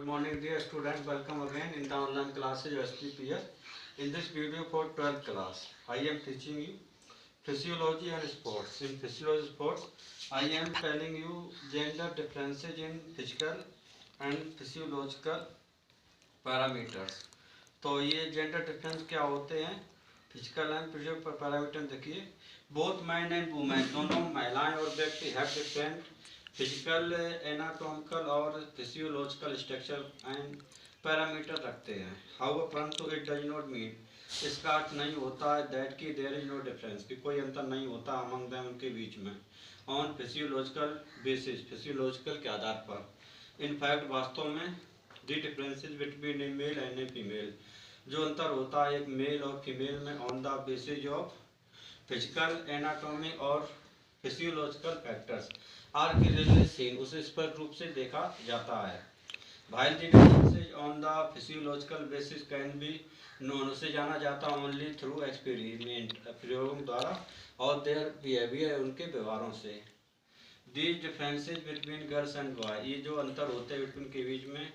Good morning dear students, welcome again in the online classes SPPS. In this video for 12th class, I am teaching you physiology and sports. In physiology sports, I am telling you gender differences in physical and physiological parameters. तो ये gender difference क्या होते हैं, physical and physical parameter देखिए. Both man and women दोनों महिलाएं और व्यक्ति हैव डिफरेंट फिजिकल एनाटॉमिकल और फिजियोलॉजिकल स्ट्रक्चर एंड पैरामीटर रखते हैं. हाउ परंतु इट डज नॉट मीन, इसका अर्थ नहीं होता है दैट कि देयर इज नो डिफरेंस, कि कोई अंतर नहीं होता अमंग देम, उनके बीच में, ऑन फिजियोलॉजिकल बेसिस, फिजियोलॉजिकल के आधार पर. इन फैक्ट वास्तव में the differences between a male and a female, जो अंतर होता है एक मेल और फीमेल में on the basis of physical anatomy और physiological factors are clearly seen, उसे स्पष्ट रूप से देखा जाता है. while the differences on the physiological basis can be known, उसे जाना जाता ओनली थ्रू एक्सपेरिमेंट, प्रयोगों द्वारा, और देयर बिहेवियर, उनके व्यवहारों से. These differences between girls and boy, ये जो अंतर होते हैं बिटवीन के बीच में,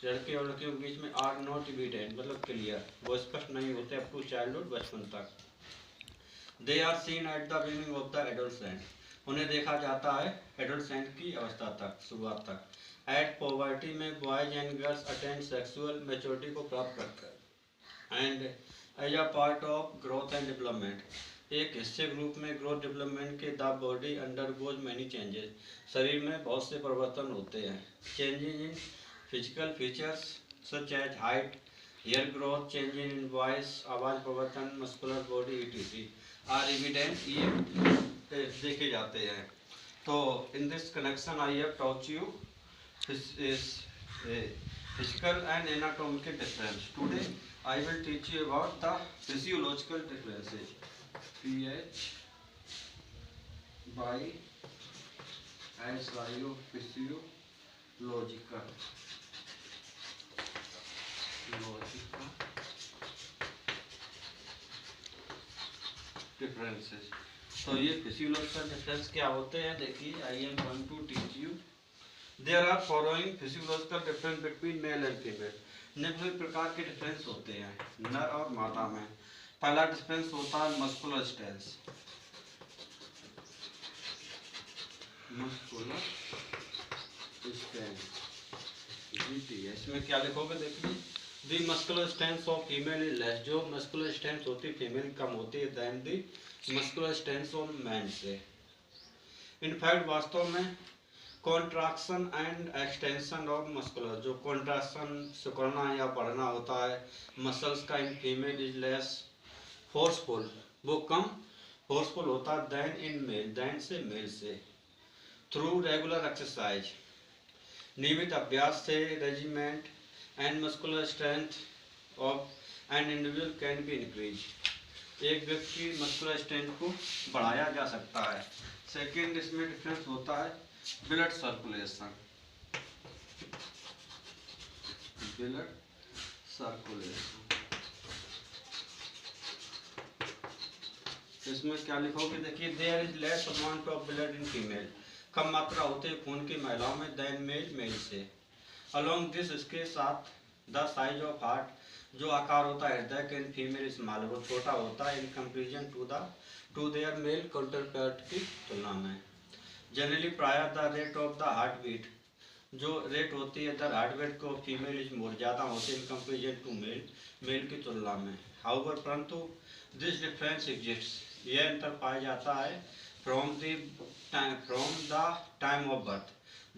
लड़के और लड़कियों के बीच में, आर नॉट एविडेंट मतलब क्लियर, वो स्पष्ट नहीं होते अप टू चाइल्डहुड, बचपन तक. They are seen at the beginning of the adolescent, उन्हें देखा जाता है एडोलसेंट की अवस्था तक, शुरुआत तक. एट पॉवर्टी में boys and girls attend sexual maturity को प्राप्त करते हैं. And as a part of growth and development, एक हिस्से ग्रुप में ग्रोथ डेवलपमेंट के the body undergoes many changes, शरीर में बहुत से परिवर्तन होते हैं. Changes in physical features such as height, hair growth, changes in voice, आवाज परिवर्तन, muscular body etc are evident, ये देखे जाते हैं. तो in this connection I have taught you physical and anatomical difference. Today I will teach you about the physiological differences. PH by SIO, physiological differences. तो ये physiological difference क्या होते हैं, देखिए I am going to teach you. There are following physiological difference between male and female. निम्न प्रकार के difference होते हैं नर और मादा में. पहला डिफरेंस होता है मस्कुलर स्ट्रेंथ. मस्कुलर स्ट्रेंथ जीटी, इसमें क्या लिखोगे, देखिए. The muscular strength of female is less, जो मस्कुलर स्ट्रेंथ होती है फीमेल कम होती है than the muscular strength of man से. इनफैक्ट वास्तव में contraction and extension of muscular, जो कॉन्ट्रैक्शन सिकुड़ना या बढ़ना होता है मसल्स का, in female is less forceful, वो कम फोर्सफुल होता है देन इन मेल, देन से मेल से. थ्रू रेगुलर एक्सरसाइज, नियमित अभ्यास से, regiment and muscular strength of an individual can be increase, एक व्यक्ति की मस्कुलर स्ट्रेंथ को बढ़ाया जा सकता है. सेकेंड इसमें डिफरेंस होता है ब्लड सर्कुलेशन. ब्लड सर्कुलेशन, इसमें क्या लिखोगे, देखिए. There is less amount of blood in female, कम मात्रा होते हैं खून की महिलाओं में देन मेल, मेल से. अलोंग दिस, इसके साथ, द साइज ऑफ हार्ट, जो आकार होता है हृदय के, इन फीमेल स्मॉल, वो छोटा होता है in comparison to their male counterpart की तुलना में. Generally prior the rate of the heart beat, जो रेट होती है दर हार्ट बीट को फीमेल इज मोर, ज़्यादा होते हैं in comparison to male, male की तुलना में. हाउएवर परंतु दिस डिफरेंस एग्जिस्ट्स, यह अंतर पाया जाता है from the time of birth,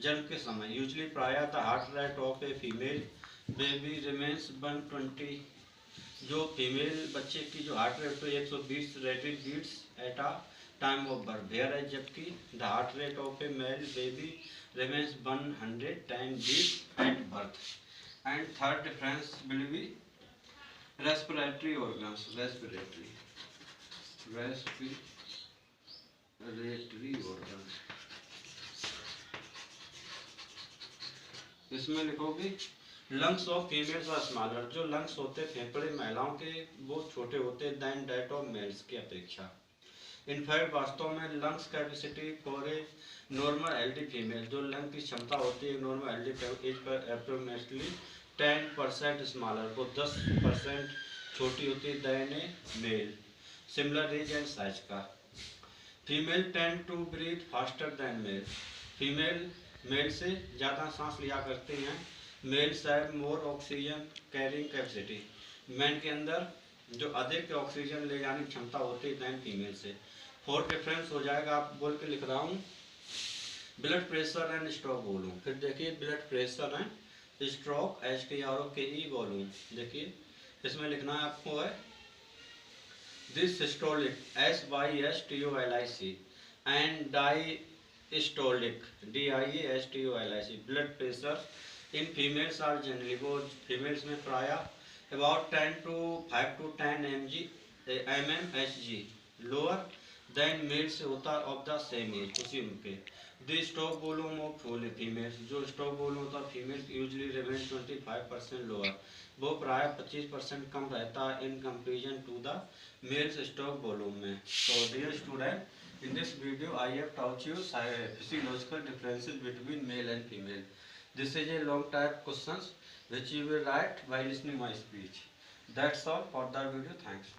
जन्म के समय. Usually prior the heart rate of a female baby remains 120, जो फीमेल बच्चे की जो हार्ट रेट है 120 rated beats at a time of birth, whereas जबकि the heart rate of a male baby remains 110 beats at birth. And third difference will be respiratory organs. Respiratory organ, इसमें लिखोगे lungs of females are smaller, जो lungs होते हैं फेफड़े महिलाओं के वो छोटे होते हैं देन दैट ऑफ मेल्स की अपेक्षा. इनफैक्ट वास्तव में lungs capacity for a normal healthy female, जो लंग की क्षमता होती है नॉर्मल हेल्दी एज पर अप्रोक्सीमेटली 10% स्मॉलर, वो 10% छोटी होती है than a male similar age and size का। Female tend to breathe faster than male, female male से ज़्यादा सांस लिया करते हैं। Males have more oxygen carrying capacity, man के अंदर जो अधिक ऑक्सीजन ले जाने की क्षमता होती है दैन फीमेल से। फॉर डिफरेंस हो जाएगा, आप बोल के लिख रहा हूँ blood pressure and stroke volume. फिर देखिए ब्लड प्रेशर है, स्ट्रोक STROKE वॉल्यूम। देखिए इसमें लिखना है आपको है this systolic SYSTOLIC and diastolic DIASTOLIC। Blood pressure in females are generally, वो फीमेल्स में प्राय about 5 to 10 mmHg lower than males होता ऑफ द सेम एज, उसी उम्र के। The stroke volume of females, जो स्ट्रोक वॉल्यूम होता है फीमेल यूजली रिमेन 25% लोअर, वो प्राय 25% कम रहता है in comparison to the males stroke volume में। तो dear student, in this video I have taught you physiological differences between male and female. This is a long type questions which you will write while listening my speech. That's all for the video. Thanks.